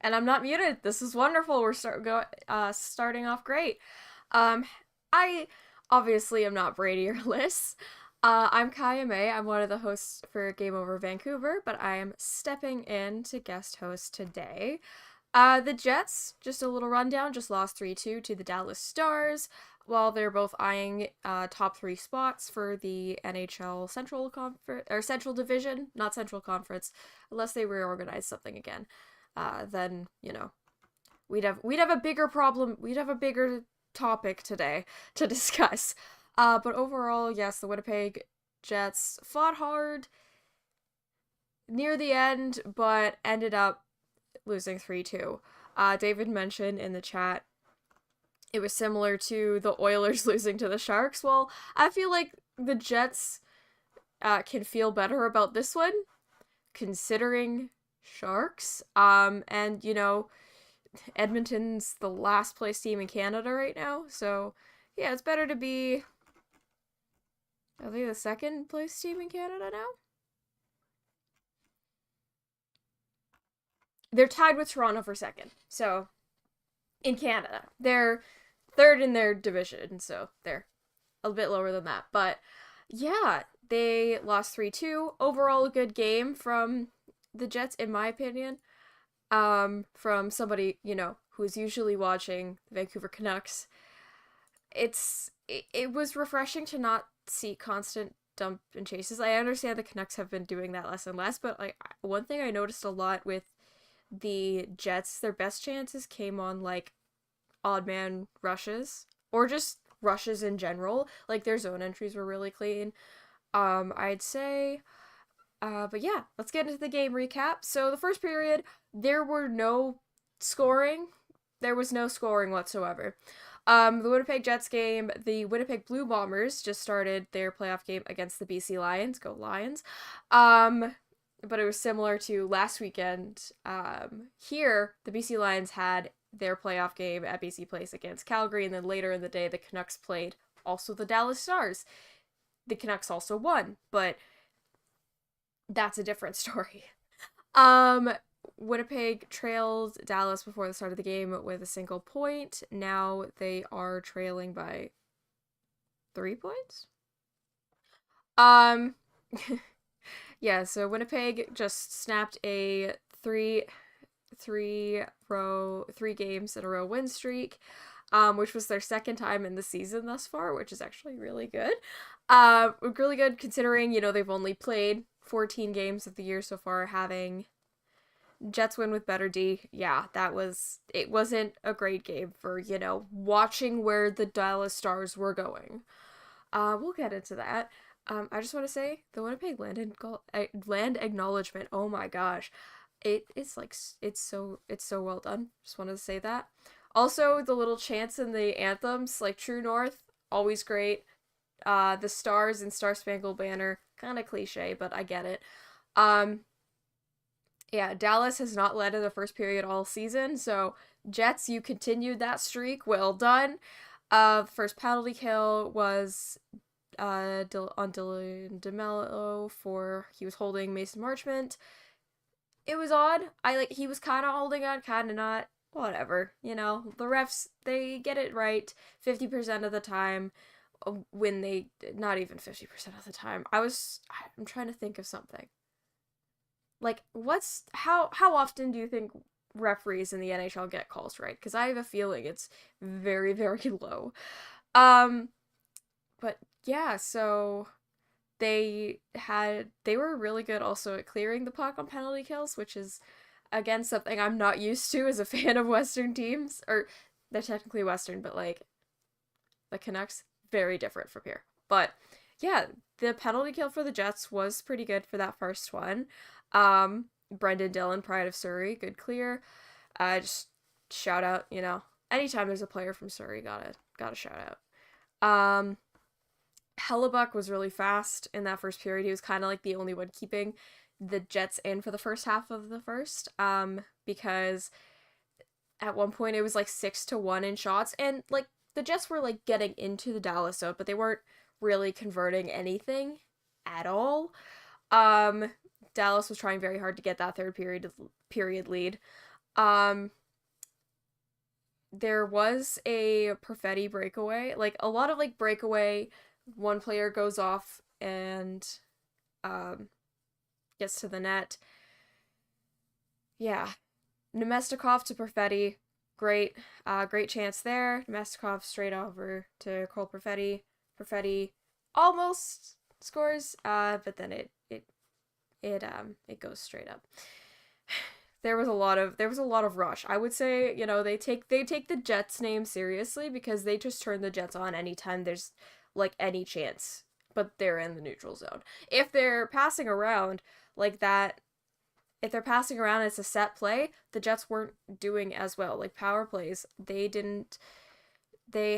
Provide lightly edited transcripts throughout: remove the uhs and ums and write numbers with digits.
And I'm not muted. This is wonderful. We're starting off great. Um, I obviously am not Brady or Liz. I'm Kaja Mae. I'm one of the hosts for Game Over Vancouver, but I am stepping in to guest host today. The Jets, just a little rundown, just lost 3-2 to the Dallas Stars, while they're both eyeing top three spots for the NHL Central Conference or Central Division, not Central Conference, unless they reorganize something again. Then we'd have a bigger problem. We'd have a bigger topic today to discuss. But overall, yes, the Winnipeg Jets fought hard near the end, but ended up losing 3-2. David mentioned in the chat it was similar to the Oilers losing to the Sharks. Well, I feel like the Jets can feel better about this one, considering Sharks. And Edmonton's the last place team in Canada right now, so yeah, it's better to be. Are they the second place team in Canada now? They're tied with Toronto for second. So in Canada, they're third in their division, so they're a bit lower than that. But yeah, they lost 3-2. Overall, a good game from the Jets, in my opinion. From somebody, who's usually watching the Vancouver Canucks. It was refreshing to not see constant dump and chases. I understand the Canucks have been doing that less and less, but like one thing I noticed a lot with the Jets, their best chances came on like odd man rushes or just rushes in general. Like their zone entries were really clean. I'd say but yeah, let's get into the game recap. So the first period, there were no scoring. There was no scoring whatsoever. The Winnipeg Jets game, the Winnipeg Blue Bombers just started their playoff game against the BC Lions. Go Lions. But it was similar to last weekend. Here, the BC Lions had their playoff game at BC Place against Calgary, and then later in the day, the Canucks played also the Dallas Stars. The Canucks also won, but that's a different story. Winnipeg trailed Dallas before the start of the game with a single point. Now they are trailing by 3 points. Yeah, so Winnipeg just snapped a three games in a row win streak, which was their second time in the season thus far, which is actually really good. Really good considering, they've only played 14 games of the year so far, having Jets win with better D. Yeah, it wasn't a great game for, watching where the Dallas Stars were going. We'll get into that. I just want to say the Winnipeg land acknowledgement. Oh my gosh, it's so well done. Just wanted to say that. Also, the little chants in the anthems, like True North, always great. The stars and Star Spangled Banner, kind of cliche, but I get it. Yeah, Dallas has not led in the first period all season, so Jets, you continued that streak. Well done. First penalty kill was on Dylan DeMello for he was holding Mason Marchment. It was odd. He was kind of holding on, kind of not. Whatever, the refs, they get it right 50% of the time when they not even 50% of the time. I'm trying to think of something. Like how often do you think referees in the NHL get calls right? Because I have a feeling it's very, very low. But yeah, so they were really good also at clearing the puck on penalty kills, which is again something I'm not used to as a fan of Western teams. Or they're technically Western, but like the Canucks, very different from here. But yeah, the penalty kill for the Jets was pretty good for that first one. Brendan Dillon, Pride of Surrey, good clear. Just shout out, anytime there's a player from Surrey, gotta shout out. Hellebuck was really fast in that first period. He was kind of like the only one keeping the Jets in for the first half of the first, because at one point it was like 6-1 in shots, and like the Jets were like getting into the Dallas zone, but they weren't really converting anything at all. Dallas was trying very hard to get that third period lead. Um, there was a Perfetti breakaway, like a lot of like breakaway. One player goes off and um gets to the net. Yeah, Nemestikov to Perfetti, great, great chance there. Nemestikov straight over to Cole Perfetti. Perfetti almost scores, but then it goes straight up. There was a lot of rush. I would say, they take the Jets name seriously because they just turn the Jets on anytime there's like any chance, but they're in the neutral zone. If they're passing around like that, if they're passing around as a set play, the Jets weren't doing as well. Like power plays, they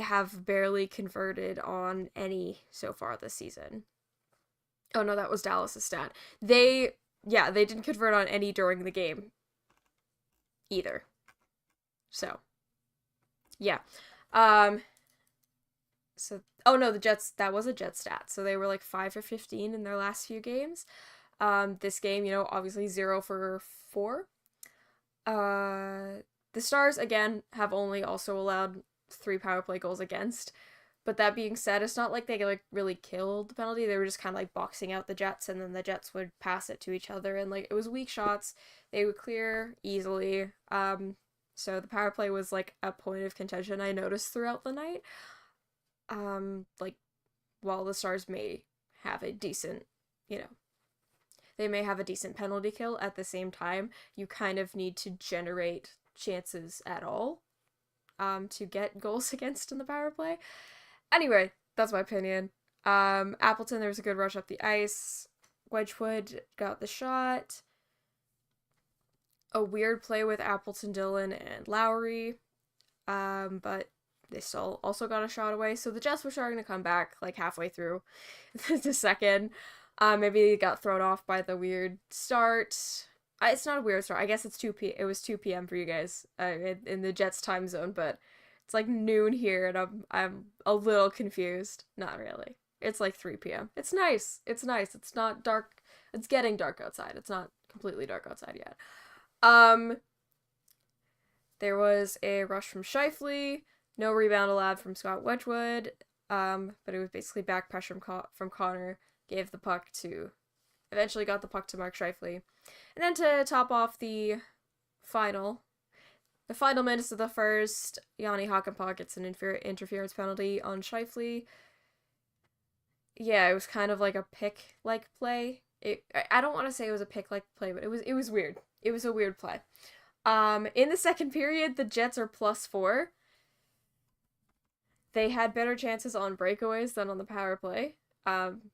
have barely converted on any so far this season. Oh no, that was Dallas' stat. They didn't convert on any during the game either. So, yeah. Um oh no, the Jets, that was a Jet stat. So they were like 5 for 15 in their last few games. This game, obviously 0 for 4. The Stars again have only also allowed 3 power play goals against. But that being said, it's not like they like really killed the penalty. They were just kind of like boxing out the Jets, and then the Jets would pass it to each other, and like it was weak shots. They would clear easily. So the power play was like a point of contention I noticed throughout the night. Like while the Stars may have a decent, you know, they may have a decent penalty kill, at the same time, you kind of need to generate chances at all to get goals against in the power play. Anyway, that's my opinion. Appleton, there was a good rush up the ice. Wedgwood got the shot. A weird play with Appleton, Dillon, and Lowry. But they still also got a shot away. So the Jets were starting to come back like halfway through the second. Maybe they got thrown off by the weird start. It's not a weird start. I guess it was 2 p.m. for you guys in the Jets time zone, but it's like noon here, and I'm a little confused. Not really. It's like 3 p.m. It's nice. It's nice. It's not dark. It's getting dark outside. It's not completely dark outside yet. There was a rush from Scheifele. No rebound allowed from Scott Wedgwood. But it was basically back pressure from Connor. Eventually got the puck to Mark Scheifele. And then to top off the final minutes of the first, Yanni Hakanpää gets an interference penalty on Scheifele. Yeah, it was kind of like a pick-like play. I don't want to say it was a pick-like play, but it was weird. It was a weird play. In the second period, the Jets are +4. They had better chances on breakaways than on the power play.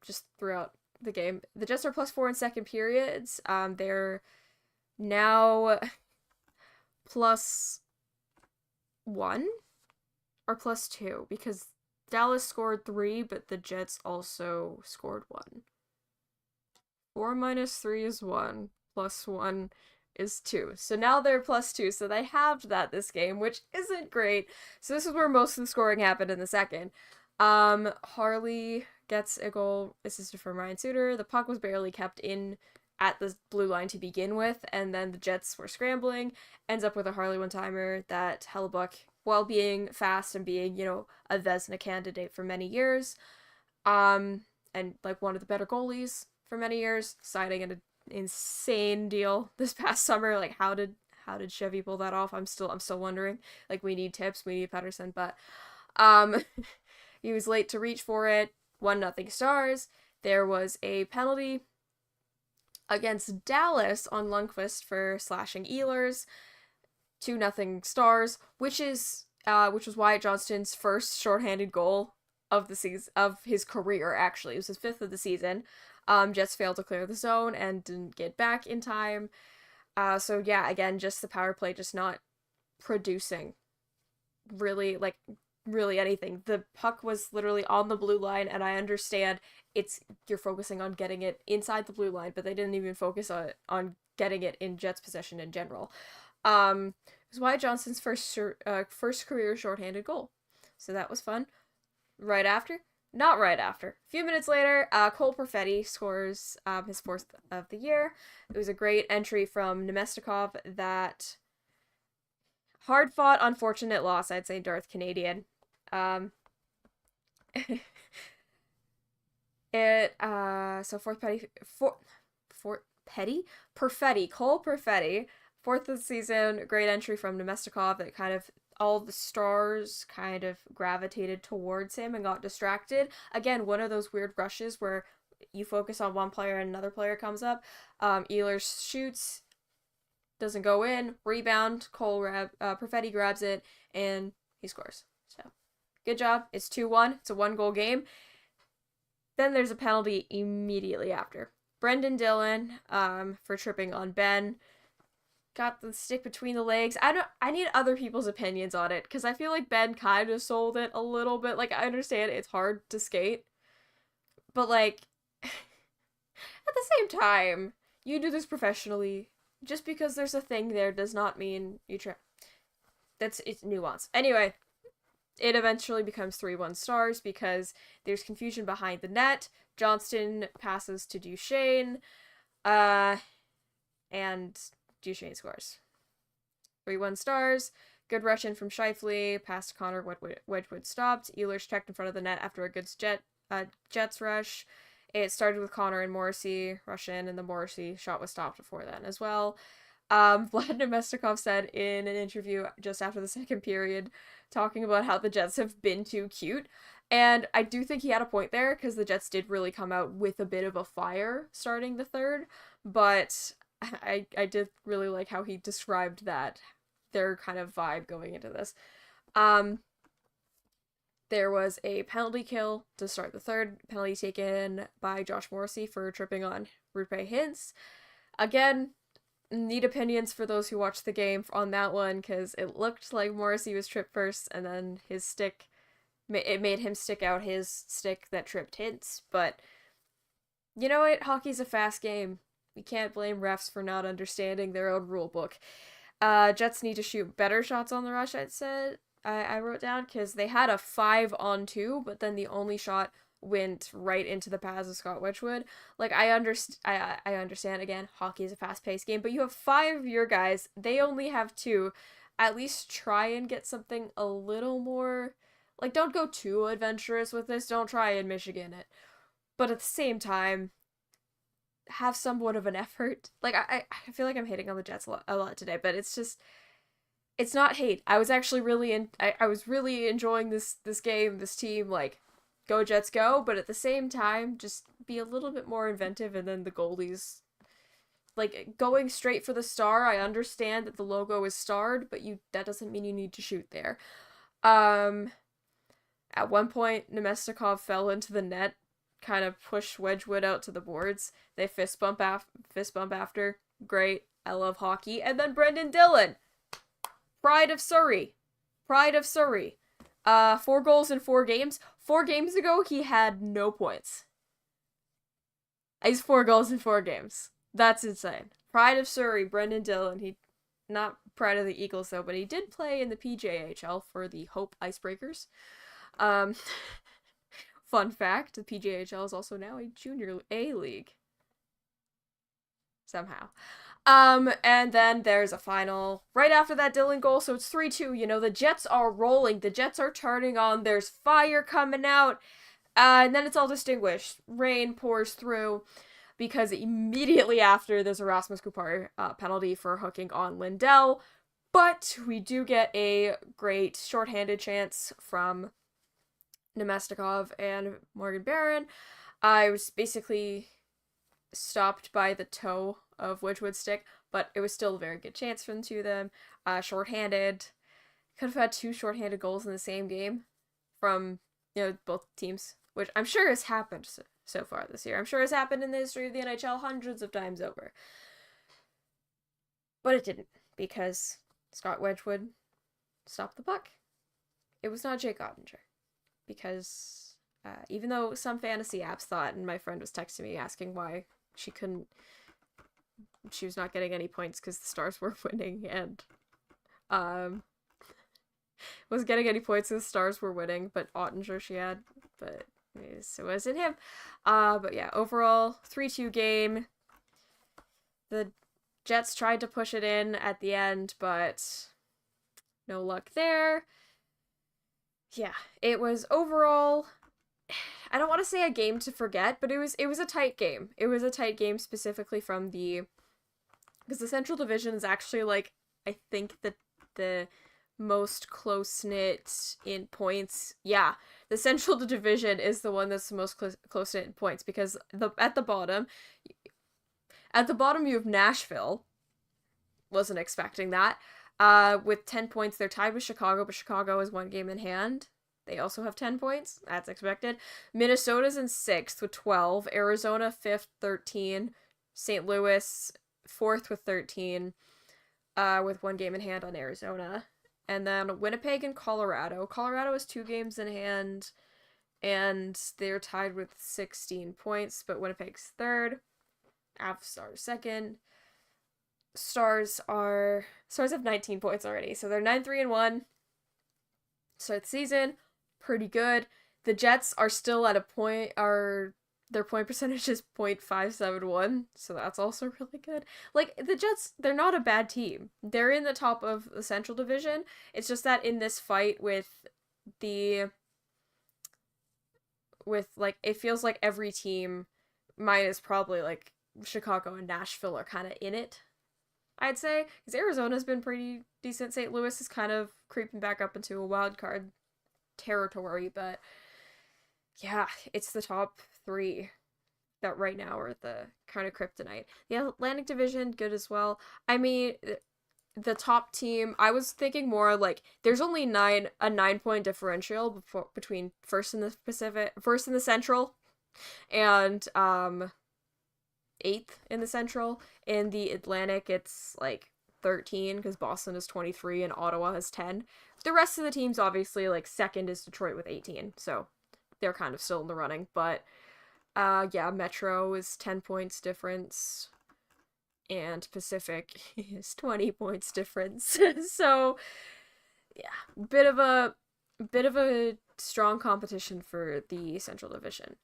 Just throughout the game. The Jets are +4 in second periods. They're now +1 or +2 because Dallas scored 3, but the Jets also scored 1. 4 minus 3 is 1, +1 is 2. So now they're +2, so they halved that this game, which isn't great. So this is where most of the scoring happened in the second. Harley gets a goal assisted from Ryan Suter. The puck was barely kept in at the blue line to begin with, and then the Jets were scrambling. Ends up with a Harley one-timer that Hellebuyck, while being fast and being, a Vezina candidate for many years, and like one of the better goalies for many years, signing an insane deal this past summer. Like how did Chevy pull that off? I'm still wondering. Like we need tips, we need Pettersson, but he was late to reach for it. 1-0 Stars. There was a penalty against Dallas on Lundqvist for slashing Ehlers. 2-0 Stars, which was Wyatt Johnston's first shorthanded goal of the season, of his career. Actually, it was his 5th of the season. Jets failed to clear the zone and didn't get back in time. So yeah, again, just the power play just not producing really anything. The puck was literally on the blue line, and I understand you're focusing on getting it inside the blue line, but they didn't even focus on getting it in Jets possession in general. It was Wyatt Johnston's first career shorthanded goal, so that was fun. Not right after. A few minutes later, Cole Perfetti scores his 4th of the year. It was a great entry from Nemestikov that hard fought, unfortunate loss, I'd say Darth Canadian. Um, so fourth Petty? Perfetti, Cole Perfetti, fourth of the season, great entry from Nemestikov that kind of all the stars kind of gravitated towards him and got distracted. Again, one of those weird rushes where you focus on one player and another player comes up. Ehlers shoots, doesn't go in, rebound, Perfetti grabs it, and he scores. So, good job. It's 2-1. It's a 1-goal game. Then there's a penalty immediately after. Brendan Dillon, for tripping on Ben, got the stick between the legs. I need other people's opinions on it, because I feel like Ben kind of sold it a little bit. Like, I understand it's hard to skate, but, like, at the same time, you do this professionally. Just because there's a thing there does not mean you try. It's nuance. Anyway, it eventually becomes 3-1 Stars because there's confusion behind the net. Johnston passes to Duchesne, and Duchesne scores. 3-1 Stars. Good rush in from Scheifele. Pass to Connor. Wedgwood stopped. Ehlers checked in front of the net after a good Jets rush. It started with Connor and Morrissey rush in, and the Morrissey shot was stopped before then as well. Vlad Nemestikov said in an interview just after the second period, talking about how the Jets have been too cute. And I do think he had a point there, because the Jets did really come out with a bit of a fire starting the third. But I did really like how he described that, their kind of vibe going into this. There was a penalty kill to start the third. Penalty taken by Josh Morrissey for tripping on Rupe Hintz. Again, need opinions for those who watched the game on that one, because it looked like Morrissey was tripped first, and then his stick, it made him stick out his stick that tripped Hintz. But you know what? Hockey's a fast game. You can't blame refs for not understanding their own rule book. Jets need to shoot better shots on the rush, I'd said. I wrote down, because they had a 5-on-2, but then the only shot went right into the paths of Scott Wedgwood. Like, I understand, again, hockey is a fast-paced game, but you have 5 of your guys, they only have 2. At least try and get something a little more, like, don't go too adventurous with this, don't try and Michigan it. But at the same time, have somewhat of an effort. Like, I feel like I'm hating on the Jets a lot today, but it's just, it's not hate. I was actually I was really enjoying this game, this team, like, go Jets go, but at the same time, just be a little bit more inventive. And then the goalies, like, going straight for the star. I understand that the logo is starred, but that doesn't mean you need to shoot there. At one point, Nemestikov fell into the net, kind of pushed Wedgwood out to the boards. They fist bump after. Great. I love hockey. And then Brendan Dillon, Pride of Surrey. 4 goals in 4 games. 4 games ago, he had no points. He's 4 goals in 4 games. That's insane. Pride of Surrey, Brendan Dillon. He, not Pride of the Eagles though, but he did play in the PJHL for the Hope Icebreakers. Fun fact, the PJHL is also now a junior A league. Somehow. And then there's a final right after that Dillon goal, so it's 3-2. You know, the Jets are rolling. The Jets are turning on. There's fire coming out. And then it's all distinguished. Rain pours through, because immediately after there's a Rasmus Kupari penalty for hooking on Lindell. But we do get a great shorthanded chance from Nemestikov and Morgan Barron. I was basically stopped by the toe of Wedgwood's stick, but it was still a very good chance for the two of them. Shorthanded. Could have had 2 shorthanded goals in the same game from, both teams, which I'm sure has happened so far this year. I'm sure has happened in the history of the NHL hundreds of times over. But it didn't, because Scott Wedgwood stopped the puck. It was not Jake Ottinger. Because even though some fantasy apps thought, and my friend was texting me asking why she was not getting any points because the Stars were winning, and wasn't getting any points because the Stars were winning, but Ottinger she had, but it wasn't him. But yeah, overall 3-2 game. The Jets tried to push it in at the end, but No luck there. Yeah, it was overall, I don't want to say a game to forget, but it was a tight game. It was a tight game specifically from because the Central Division is actually like, I think the most close-knit in points. Yeah, the Central Division is the one that's the most close-knit in points, because at the bottom you have Nashville. Wasn't expecting that. With 10 points, they're tied with Chicago, but Chicago is one game in hand. They also have 10 points. That's expected. Minnesota's in 6th with 12. Arizona 5th, 13. St. Louis 4th with 13, with one game in hand on Arizona. And then Winnipeg and Colorado. Colorado has 2 games in hand, and they're tied with 16 points, but Winnipeg's 3rd. Avs Stars 2nd. Stars have 19 points already, so they're 9-3-1. Start the season, pretty good. The Jets are still at a point, their point percentage is .571, so that's also really good. Like, the Jets, they're not a bad team. They're in the top of the Central Division. It's just that in this fight like, it feels like every team, minus probably like Chicago and Nashville, are kind of in it, I'd say, because Arizona's been pretty decent. St. Louis is kind of creeping back up into a wild card territory, but yeah, it's the top 3 that right now are the kind of kryptonite. The Atlantic Division, good as well. I mean, the top team, I was thinking more like there's only a 9-point differential between first in the Central, and 8th in the Central. In the Atlantic, it's like 13, because Boston is 23 and Ottawa has 10. The rest of the teams, obviously, like, second is Detroit with 18, so they're kind of still in the running. But yeah, Metro is 10 points difference, and Pacific is 20 points difference. So yeah, bit of a strong competition for the Central Division.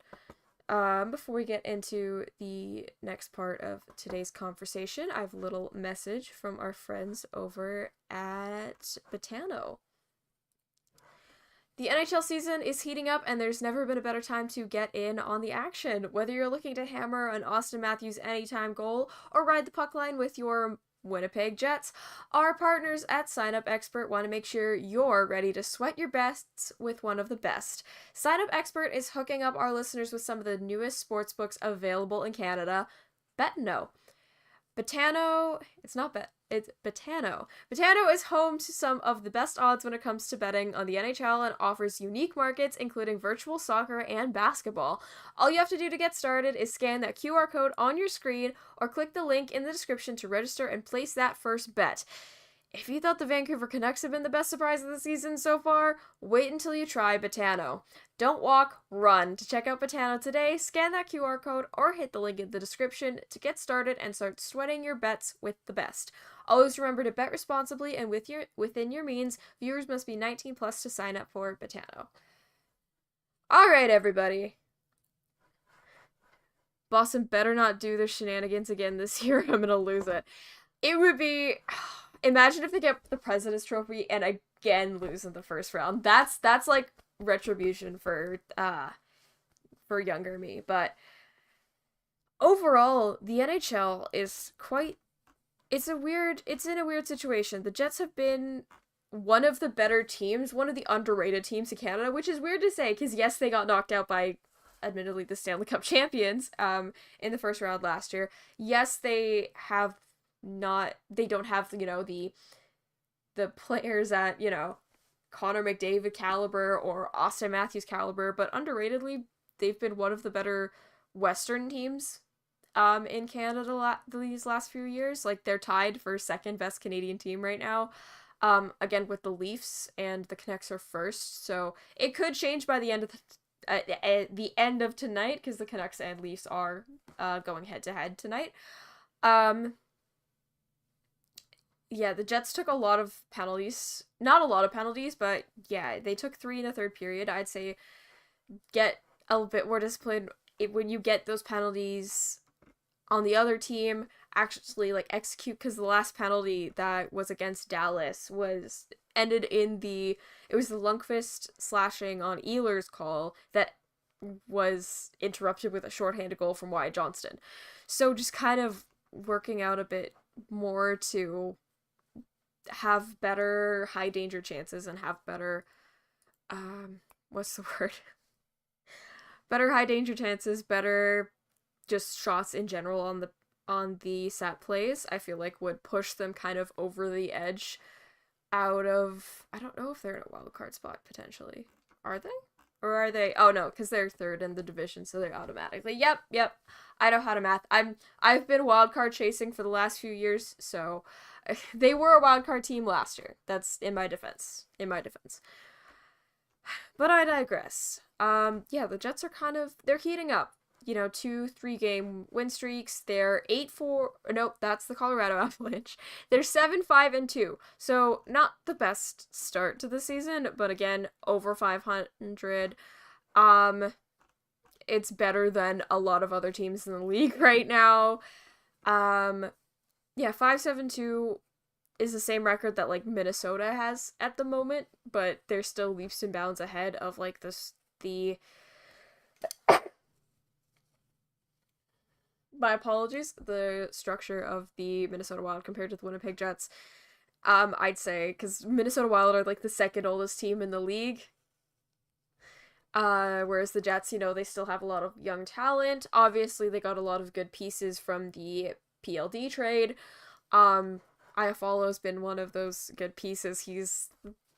Before we get into the next part of today's conversation, I have a little message from our friends over at Betano. The NHL season is heating up, and there's never been a better time to get in on the action. Whether you're looking to hammer an Austin Matthews anytime goal or ride the puck line with your Winnipeg Jets, our partners at Sign Up Expert want to make sure you're ready to sweat your bests with one of the best. Sign Up Expert is hooking up our listeners with some of the newest sportsbooks available in Canada. Betano. It's Betano. Betano is home to some of the best odds when it comes to betting on the NHL and offers unique markets, including virtual soccer and basketball. All you have to do to get started is scan that QR code on your screen or click the link in the description to register and place that first bet. If you thought the Vancouver Canucks have been the best surprise of the season so far, wait until you try Betano. Don't walk, run. To check out Betano today, scan that QR code or hit the link in the description to get started and start sweating your bets with the best. Always remember to bet responsibly and within your means. Viewers must be 19 plus to sign up for Betano. Alright, everybody. Boston better not do their shenanigans again this year. I'm gonna lose it. It would be... Imagine if they get the President's Trophy and again lose in the first round. That's like retribution for younger me. But overall, the NHL is it's in a weird situation. The Jets have been one of the better teams, one of the underrated teams in Canada, which is weird to say, because yes, they got knocked out by, admittedly, the Stanley Cup champions in the first round last year. Yes, they don't have, the players at, Connor McDavid caliber or Austin Matthews caliber, but underratedly, they've been one of the better Western teams in Canada these last few years. Like, they're tied for second best Canadian team right now, again with the Leafs, and the Canucks are first, so it could change by the end of the end of tonight, because the Canucks and Leafs are going head to head tonight. Yeah, the Jets took a lot of penalties. Not a lot of penalties, but yeah, they took 3 in the third period. I'd say get a bit more disciplined when you get those penalties on the other team. Actually, like, execute, because the last penalty that was against Dallas was ended in it was the Lundqvist slashing on Ehlers call that was interrupted with a shorthanded goal from Wyatt Johnston. So just kind of working out a bit more to have better high danger chances and have better what's the word? Better high danger chances, better just shots in general on the set plays, I feel like would push them kind of over the edge out of, I don't know if they're in a wild card spot potentially. Are they? Or are they? Oh no, because they're third in the division, so they're automatically. Yep. I know how to math. I've been wild card chasing for the last few years, so they were a wild card team last year. That's in my defense. But I digress. Yeah, the Jets are they're heating up. 2-3 game win streaks. They're 8-4. Nope, that's the Colorado Avalanche. They're 7-5-2. So not the best start to the season, but again, over 500. It's better than a lot of other teams in the league right now. Yeah, 5-7-2 is the same record that like Minnesota has at the moment, but they're still leaps and bounds ahead of like the my apologies, the structure of the Minnesota Wild compared to the Winnipeg Jets. I'd say, because Minnesota Wild are like the second oldest team in the league. Whereas the Jets, they still have a lot of young talent. Obviously, they got a lot of good pieces from the PLD trade. Iafallo's been one of those good pieces. He's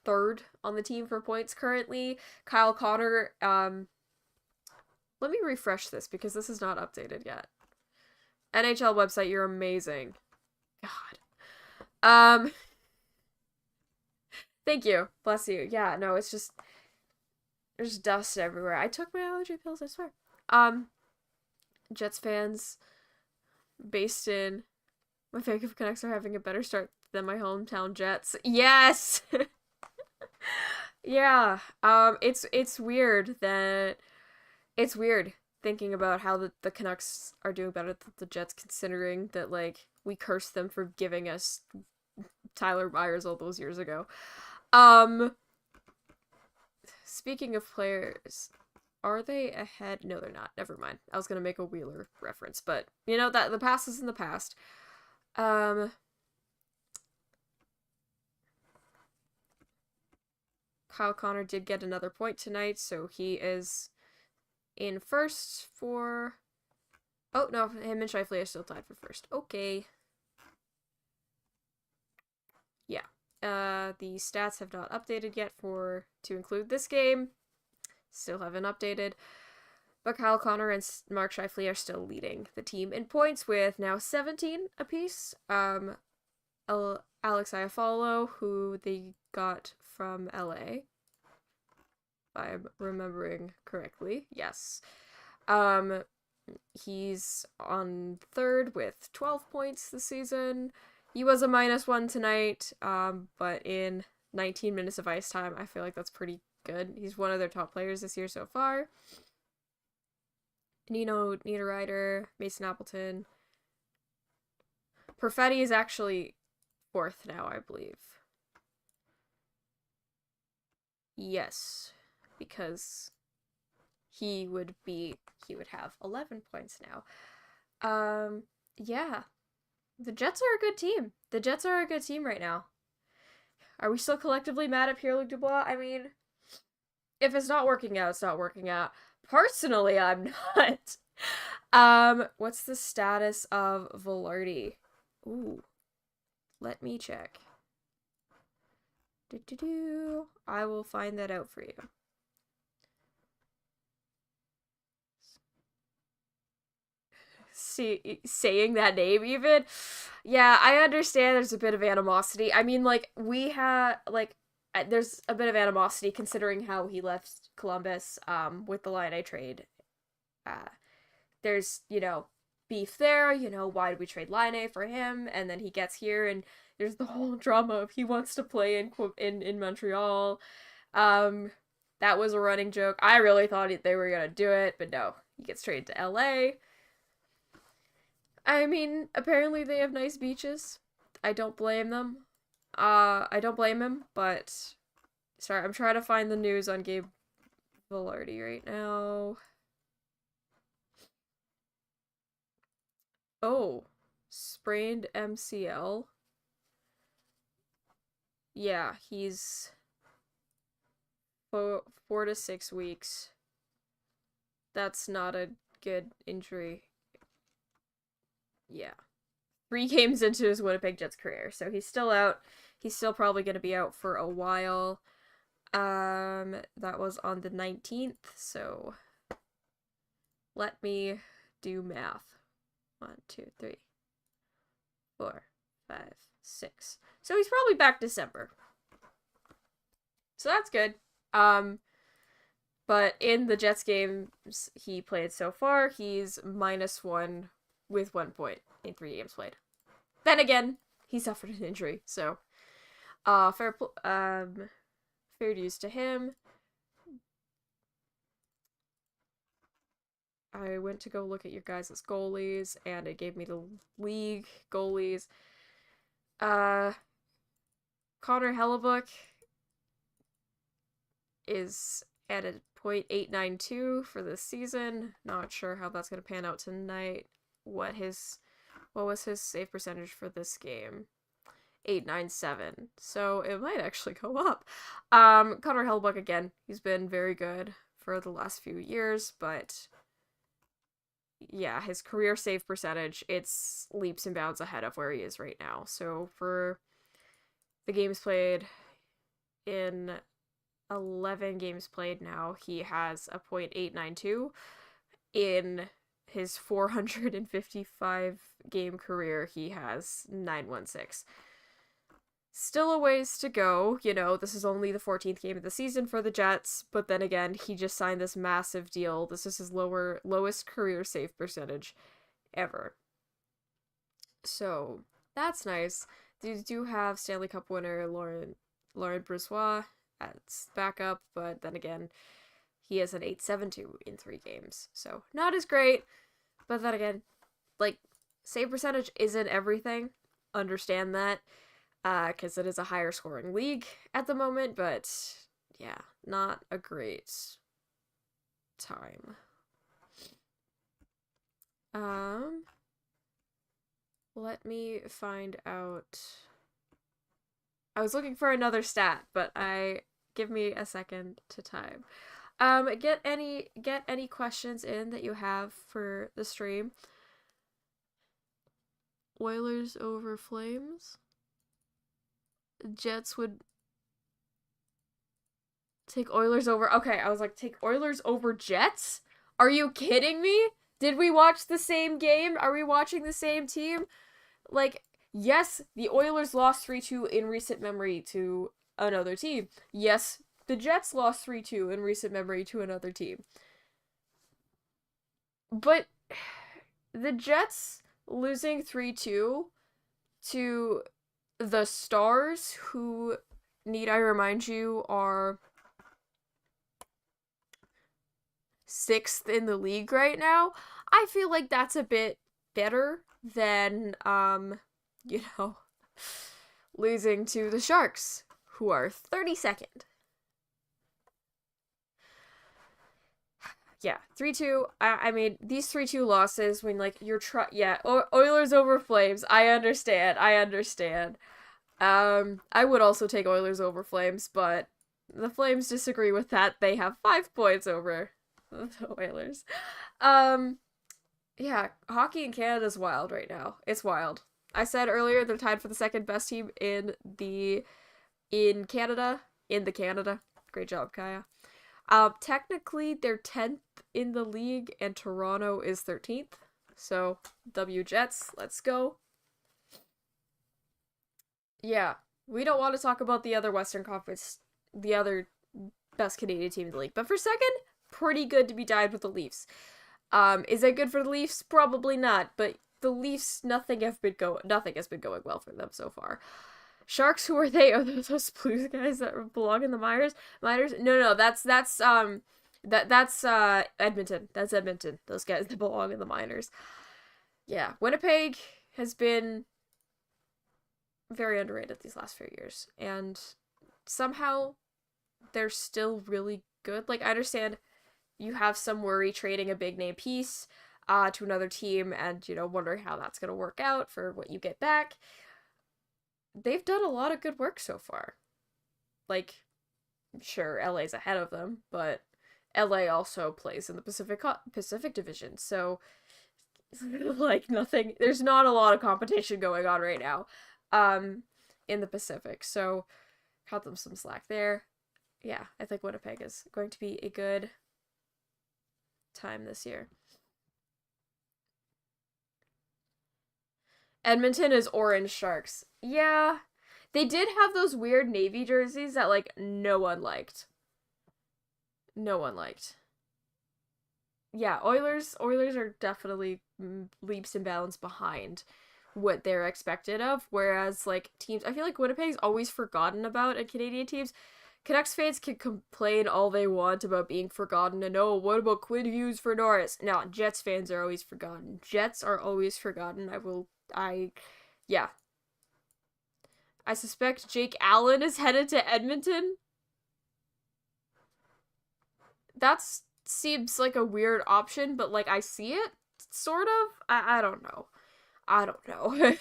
third on the team for points currently. Kyle Connor, let me refresh this because this is not updated yet. NHL website, you're amazing. God. Thank you. Bless you. Yeah, no, it's just there's dust everywhere. I took my allergy pills, I swear. Jets fans based in my Vancouver Canucks are having a better start than my hometown Jets. Yes. Yeah. It's weird thinking about how the Canucks are doing better than the Jets, considering that, like, we cursed them for giving us Tyler Myers all those years ago. Speaking of players, are they ahead? No, they're not. Never mind. I was gonna make a Wheeler reference, but, that the past is in the past. Kyle Connor did get another point tonight, so he is in first for... Oh, no, him and Scheifele are still tied for first. Okay. Yeah. The stats have not updated yet to include this game. Still haven't updated. But Kyle Connor and Mark Scheifele are still leading the team in points with now 17 apiece. Alex Iafallo, who they got from LA, if I'm remembering correctly. Yes. He's on third with 12 points this season. He was a -1 tonight, but in 19 minutes of ice time, I feel like that's pretty good. He's one of their top players this year so far. Nino Niederreiter, Mason Appleton. Perfetti is actually fourth now, I believe. Yes, because he would have 11 points now. Yeah. The Jets are a good team. The Jets are a good team right now. Are we still collectively mad at Pierre-Luc Dubois? I mean, if it's not working out, it's not working out. Personally, I'm not. What's the status of Velarde? Ooh. Let me check. I will find that out for you. Saying that name even, yeah, I understand there's a bit of animosity. I mean, like, there's a bit of animosity considering how he left Columbus with the Laine trade. There's beef there. Why did we trade Laine for him? And then he gets here and there's the whole drama of he wants to play in Montreal. That was a running joke. I really thought they were gonna do it, but no, he gets traded to LA. I mean, apparently they have nice beaches. I don't blame them. I don't blame him, but sorry, I'm trying to find the news on Gabe Vilardi right now. Oh, sprained MCL. Yeah, he's 4 to 6 weeks. That's not a good injury. Yeah. 3 games into his Winnipeg Jets career, so he's still out. He's still probably going to be out for a while. That was on the 19th, so let me do math. 1, 2, 3, 4, 5, 6. So he's probably back December. So that's good. But in the Jets games he played so far, he's -1 with 1 point in 3 games played. Then again, he suffered an injury, so fair dues to him. I went to go look at your guys' goalies, and it gave me the league goalies. Connor Hellebuck is at a .892 for this season. Not sure how that's gonna pan out tonight. What was his save percentage for this game? 897. So it might actually go up. Connor Hellebuck again. He's been very good for the last few years, but yeah, his career save percentage, it's leaps and bounds ahead of where he is right now. So for the games played, in 11 games played now, he has a .892. In his 455 game career, he has 916. Still a ways to go, this is only the 14th game of the season for the Jets, but then again, he just signed this massive deal. This is his lowest career save percentage ever. So, that's nice. They do have Stanley Cup winner Laurent Brossoit as backup, but then again, he has an 872 in 3 games. So, not as great, but then again, save percentage isn't everything. Understand that. Because it is a higher scoring league at the moment, but yeah, not a great time. Let me find out. I was looking for another stat, but give me a second to time. Get any questions in that you have for the stream. Oilers over Flames. Jets would take Oilers over. Okay, I was like, take Oilers over Jets? Are you kidding me? Did we watch the same game? Are we watching the same team? Yes, the Oilers lost 3-2 in recent memory to another team. Yes, the Jets lost 3-2 in recent memory to another team. But the Jets losing 3-2 to the Stars, who, need I remind you, are 6th in the league right now, I feel like that's a bit better than, losing to the Sharks, who are 32nd. Yeah, 3-2. I mean, these 3-2 losses, when, Oilers over Flames, I understand. I would also take Oilers over Flames, but the Flames disagree with that. They have 5 points over the Oilers. Yeah, hockey in Canada is wild right now. It's wild. I said earlier they're tied for the second best team in Canada. Great job, Kaja. Technically they're 10th in the league and Toronto is 13th. So, W Jets, let's go. Yeah, we don't want to talk about the other Western Conference, the other best Canadian team in the league. But for second, pretty good to be tied with the Leafs. Is that good for the Leafs? Probably not, but the Leafs, nothing has been going well for them so far. Sharks, who are they? Are those Blues guys that belong in the minors? No, that's Edmonton. That's Edmonton. Those guys that belong in the minors. Yeah, Winnipeg has been very underrated these last few years. And somehow they're still really good. Like, I understand you have some worry trading a big name piece to another team and, wondering how that's going to work out for what you get back. They've done a lot of good work so far. Like, sure, LA's ahead of them, but LA also plays in the Pacific Division, so like nothing. There's not a lot of competition going on right now, in the Pacific. So cut them some slack there. Yeah, I think Winnipeg is going to be a good time this year. Edmonton is Orange Sharks. Yeah, they did have those weird Navy jerseys that like no one liked. No one liked. Yeah, Oilers are definitely leaps and bounds behind what they're expected of, whereas like teams, I feel like Winnipeg's always forgotten about in Canadian teams. Canucks fans can complain all they want about being forgotten and oh, what about Quinn Hughes for Norris? No, Jets fans are always forgotten. Jets are always forgotten. Yeah. I suspect Jake Allen is headed to Edmonton. That seems like a weird option, but like I see it, sort of. I don't know. I don't know.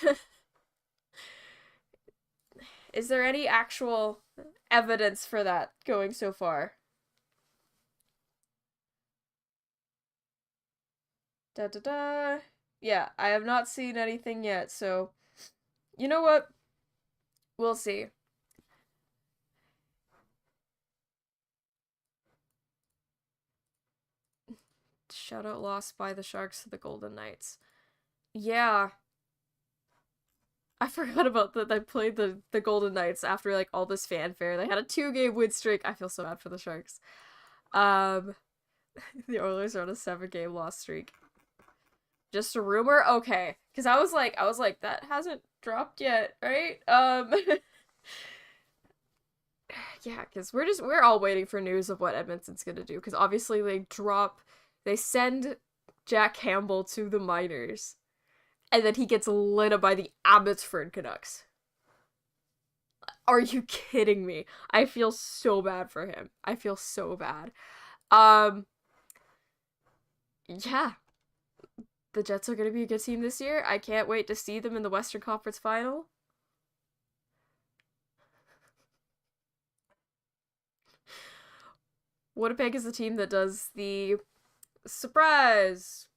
Is there any actual evidence for that going so far? Da da da. Yeah, I have not seen anything yet, so you know what? We'll see. Shutout lost by the Sharks to the Golden Knights. Yeah. I forgot about that. They played the Golden Knights after like all this fanfare. They had a 2-game win streak. I feel so bad for the Sharks. Um, the Oilers are on a 7-game loss streak. Just a rumor? Okay. Because I was like, that hasn't dropped yet, right? Yeah, because we're all waiting for news of what Edmonton's gonna do. Because obviously they send Jack Campbell to the minors. And then he gets lit up by the Abbotsford Canucks. Are you kidding me? I feel so bad for him. I feel so bad. Yeah. The Jets are going to be a good team this year. I can't wait to see them in the Western Conference Final. Winnipeg is the team that does the surprise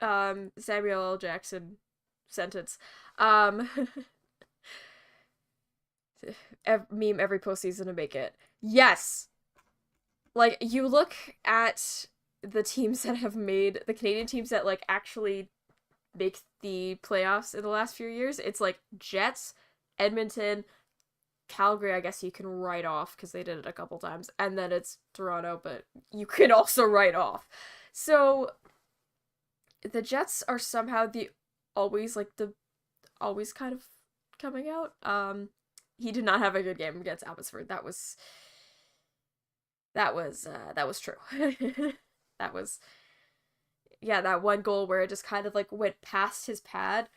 Samuel L. Jackson sentence. Meme every postseason to make it. Yes! Like, you look at the teams that have made, the Canadian teams that, like, actually make the playoffs in the last few years, it's, like, Jets, Edmonton, Calgary, I guess you can write off, because they did it a couple times, and then it's Toronto, but you can also write off. So, the Jets are somehow always kind of coming out. He did not have a good game against Abbotsford. That was true. That was, yeah, that one goal where it just kind of like went past his pad.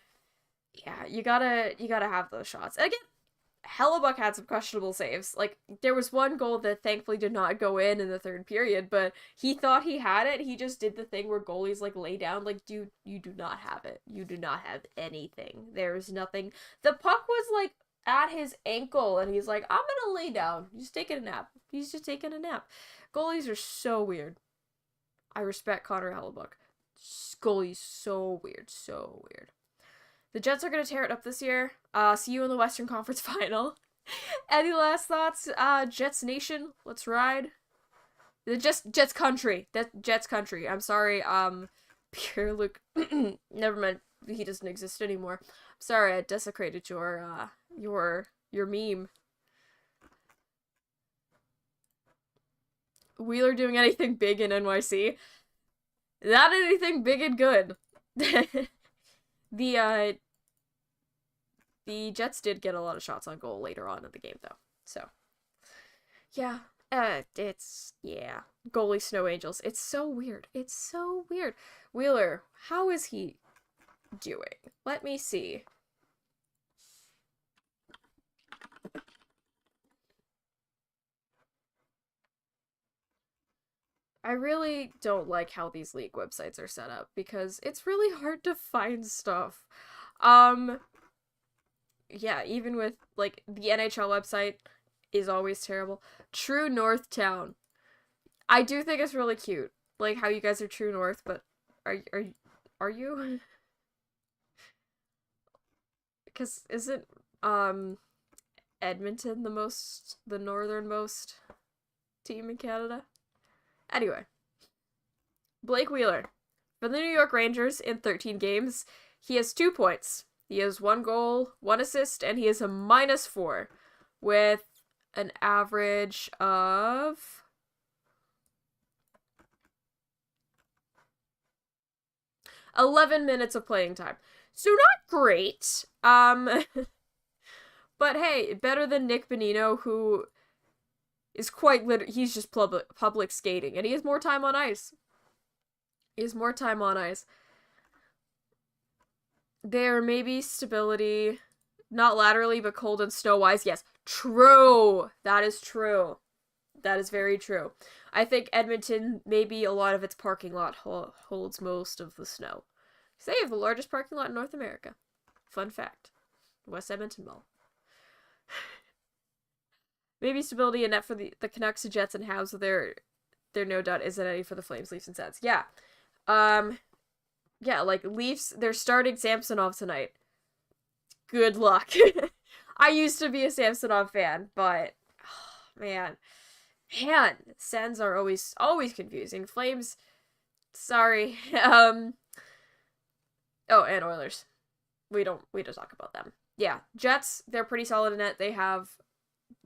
Yeah, you gotta have those shots. And again, Hellebuck had some questionable saves. Like, there was one goal that thankfully did not go in the third period, but he thought he had it. He just did the thing where goalies, like, lay down. Like, dude, you do not have it. You do not have anything. There's nothing. The puck was, like, at his ankle, and he's like, I'm gonna lay down. He's taking a nap. He's just taking a nap. Goalies are so weird. I respect Connor Hellebuck. Goalies so weird. So weird. The Jets are going to tear it up this year. See you in the Western Conference Final. Any last thoughts? Jets Nation, let's ride. The Jets Country. Jets Country. I'm sorry. Pierre-Luc. Never mind. He doesn't exist anymore. I'm sorry I desecrated your meme. Wheeler doing anything big in NYC? Not anything big and good. The Jets did get a lot of shots on goal later on in the game, though. So, yeah. Yeah. Goalie Snow Angels. It's so weird. It's so weird. Wheeler, how is he doing? Let me see. I really don't like how these league websites are set up because it's really hard to find stuff. Um, yeah, even with like the NHL website is always terrible. True North Town. I do think it's really cute, like how you guys are True North, but are are you? Because isn't Edmonton the northernmost team in Canada? Anyway, Blake Wheeler for the New York Rangers in 13 games, he has 2 points. He has 1 goal, 1 assist, and he is a -4 with an average of 11 minutes of playing time. So not great. But hey, better than Nick Bonino, who is he's just public skating, and he has more time on ice. He has more time on ice. There may be stability, not laterally, but cold and snow-wise. Yes, true. That is true. That is very true. I think Edmonton, maybe a lot of its parking lot holds most of the snow. They have the largest parking lot in North America. Fun fact. West Edmonton Mall. Maybe stability and net for the Canucks, the Jets, and Habs. There no doubt isn't any for the Flames, Leafs, and Sens. Yeah. Yeah, like Leafs, they're starting Samsonov tonight. Good luck. I used to be a Samsonov fan, but oh, man, Sens are always confusing. Flames, sorry. Oh, and Oilers. We don't talk about them. Yeah, Jets, they're pretty solid in net. They have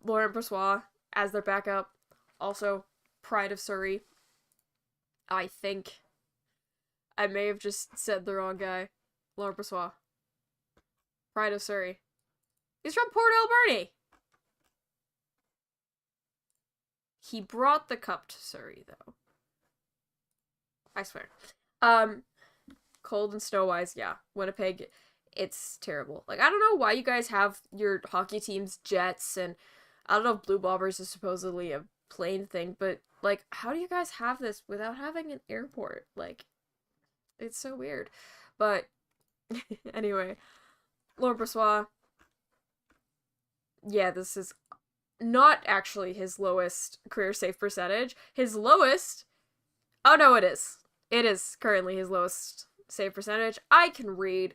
Laurent Brossoit as their backup. Also, Pride of Surrey. I think I may have just said the wrong guy. Laurent Brossoit. Pride of Surrey. He's from Port Alberni. He brought the cup to Surrey, though. I swear. Cold and snow-wise, yeah. Winnipeg, it's terrible. Like, I don't know why you guys have your hockey teams Jets, and I don't know if Blue Bombers is supposedly a plane thing, but, like, how do you guys have this without having an airport? Like, it's so weird. But, anyway. Laurent Brossoit. Yeah, this is not actually his lowest career save percentage. His lowest... Oh, no, it is. It is currently his lowest save percentage. I can read.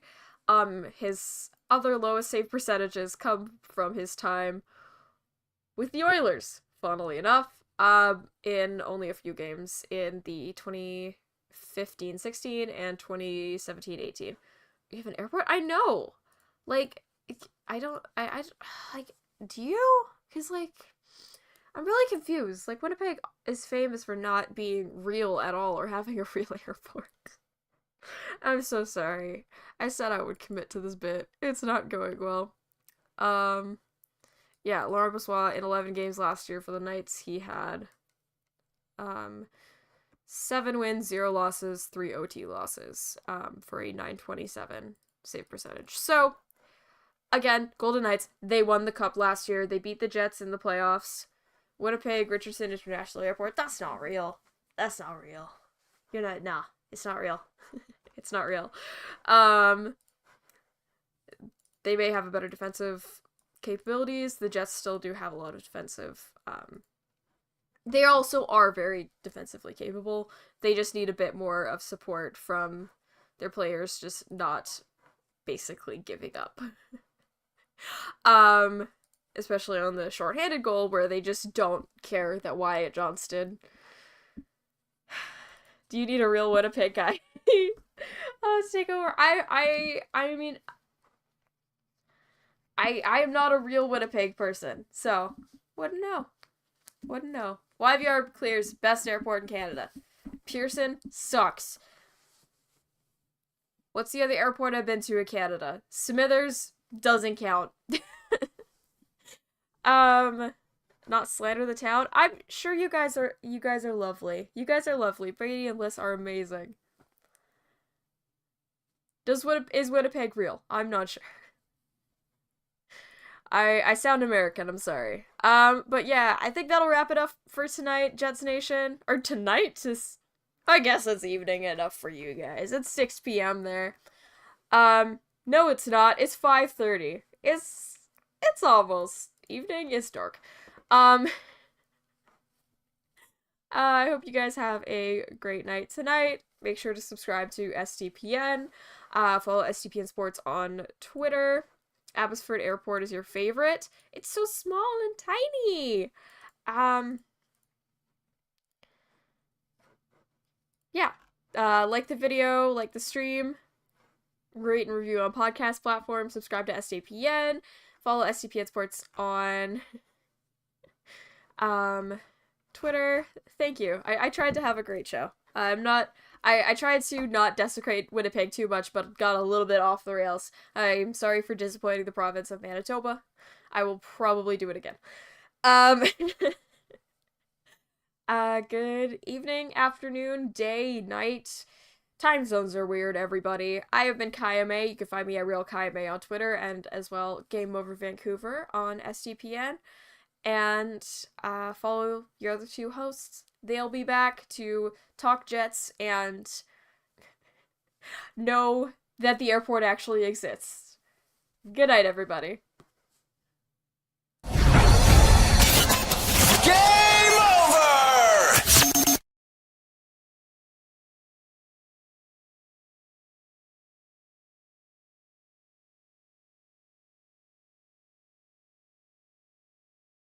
His other lowest save percentages come from his time with the Oilers, funnily enough, in only a few games in the 2015-16 and 2017-18. You have an airport? I know! Like, I like, do you? Because, like, I'm really confused. Like, Winnipeg is famous for not being real at all or having a real airport. I'm so sorry. I said I would commit to this bit. It's not going well. Yeah, Laurent Brossoit in 11 games last year for the Knights, he had 7 wins, 0 losses, 3 OT losses, for a .927 save percentage. So, again, Golden Knights, they won the cup last year. They beat the Jets in the playoffs. Winnipeg Richardson International Airport, that's not real. That's not real. Nah, it's not real. It's not real. They may have a better defensive capabilities. The Jets still do have a lot of defensive, they also are very defensively capable. They just need a bit more of support from their players, just not basically giving up. Especially on the shorthanded goal where they just don't care that Wyatt Johnston. Do you need a real Winnipeg guy? Let's take over. I mean, I am not a real Winnipeg person, so wouldn't know. YVR clears best airport in Canada. Pearson sucks. What's the other airport I've been to in Canada? Smithers doesn't count. Not slander the town. I'm sure you guys are lovely. You guys are lovely. Brady and Liz are amazing. Is Winnipeg real? I'm not sure. I sound American, I'm sorry. But yeah, I think that'll wrap it up for tonight, Jets Nation. Or tonight? I guess it's evening enough for you guys. It's 6 p.m. there. No, it's not. It's 5:30. It's almost evening. It's dark. I hope you guys have a great night tonight. Make sure to subscribe to SDPN. Follow SDPN Sports on Twitter. Abbotsford Airport is your favorite. It's so small and tiny. Yeah. Like the video, like the stream. Rate and review on podcast platforms. Subscribe to SDPN. Follow SDPN Sports on Twitter. Thank you. I tried to have a great show. I tried to not desecrate Winnipeg too much, but got a little bit off the rails. I'm sorry for disappointing the province of Manitoba. I will probably do it again. Good evening, afternoon, day, night. Time zones are weird, everybody. I have been Kaja Mae. You can find me at Real Kaja Mae on Twitter, and as well, Game Over Vancouver on SDPN. And follow your other two hosts. They'll be back to talk Jets and know that the airport actually exists. Good night, everybody. Yeah!